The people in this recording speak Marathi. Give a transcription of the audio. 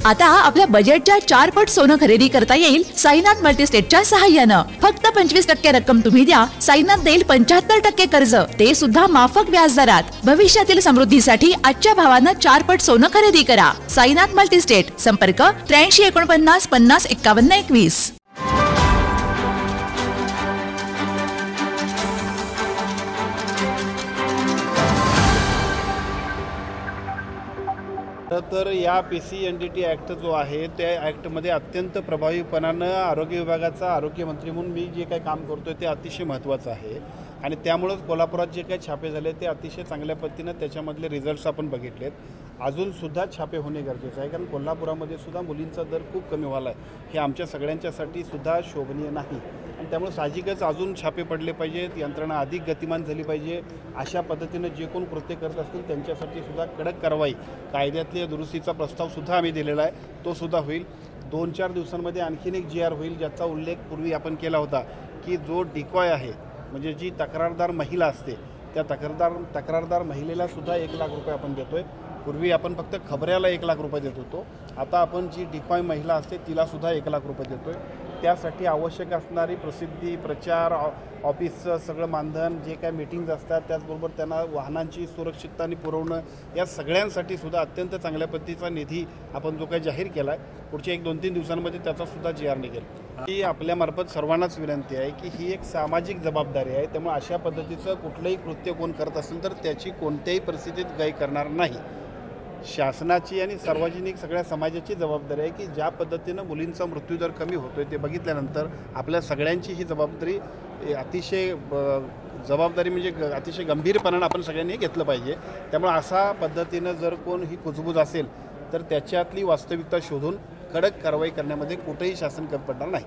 आता आपल्या बजेटच्या 4 पट सोनं खरेदी करता येईल साईनाथ मल्टीस्टेटच्या सहाय्यानं। फक्त 25% रक्कम तुम्ही द्या, साईनाथ देईल 75% कर्ज, ते सुद्धा माफक व्याजदरात। भविष्यातील समृद्धीसाठी आजच्या भावानं 4 पट सोनं खरेदी करा। साईनाथ मल्टीस्टेट, संपर्क 8349 50 51 21। तर या PCNDT ॲक्ट जो आहे त्या ॲक्टमध्ये अत्यंत प्रभावीपणानं आरोग्य विभागाचा आरोग्यमंत्री म्हणून मी जे काही काम करतोय ते अतिशय महत्त्वाचं आहे आणि त्यामुळेच कोल्हापुरात जे काही छापे झाले ते अतिशय चांगल्या पद्धतीनं त्याच्यामधले रिझल्ट्स आपण बघितलेत। अजूनसुद्धा छापे होणे गरजेचं आहे, कारण कोल्हापुरामध्ये सुद्धा मुलींचा दर खूप कमी व्हायला आहे। हे आमच्या सगळ्यांच्यासाठी सुद्धा शोभनीय नाही आणि त्यामुळे साहजिकच अजून छापे पडले पाहिजेत, यंत्रणा अधिक गतिमान झाली पाहिजे। अशा पद्धतीनं जे कोण कृत्य करत असतील त्यांच्यासाठी सुद्धा कडक कारवाई, कायद्यातल्या दुरुस्तीचा प्रस्तावसुद्धा आम्ही दिलेला आहे, तो सुद्धा होईल। 2-4 दिवसांमध्ये आणखीन एक GR होईल, ज्याचा उल्लेख पूर्वी आपण केला होता की जो डिकॉय आहे, म्हणजे जी तक्रारदार महिला असते त्या तक्रारदार महिलेला सुद्धा 1 लाख रुपये आपण देतोय। पूर्वी आपण फक्त खबऱ्याला 1 लाख रुपये देत होतो, आता आपण जी डिकॉय महिला असते तिला सुद्धा 1 लाख रुपये देतोय। त्यासाठी आवश्यक असणारी प्रसिद्धी, प्रचार, ऑफिसचं सगळं मानधन, जे काय मीटिंग्ज असतात, त्याचबरोबर त्यांना वाहनांची सुरक्षितताने पुरवणं, या सगळ्यांसाठी सुद्धा अत्यंत चांगल्या पद्धतीचा निधी आपण जो काही जाहीर केला आहे, पुढच्या 1-2-3 दिवसांमध्ये त्याचा सुद्धा GR निघेल। ही आपल्यामार्फत सर्वांनाच विनंती आहे की ही एक सामाजिक जबाबदारी आहे, त्यामुळे अशा पद्धतीचं कुठलंही कृत्य कोण करत असेल तर त्याची कोणत्याही परिस्थितीत गाई करणार नाही। शासनाची आणि सार्वजनिक सगळ्या समाजाची जबाबदारी आहे की ज्या पद्धतीनं मुलींचा मृत्यूदर कमी होतोय ते बघितल्यानंतर आपल्या सगळ्यांची ही जबाबदारी जबाबदारी म्हणजे अतिशय गंभीरपणाने आपण सगळ्यांनी घेतलं पाहिजे। त्यामुळे अशा पद्धतीनं जर कोण ही कुजबूज असेल तर त्याच्यातली वास्तविकता शोधून कडक कारवाई करण्यामध्ये कुठेही शासन कमी पडणार नाही।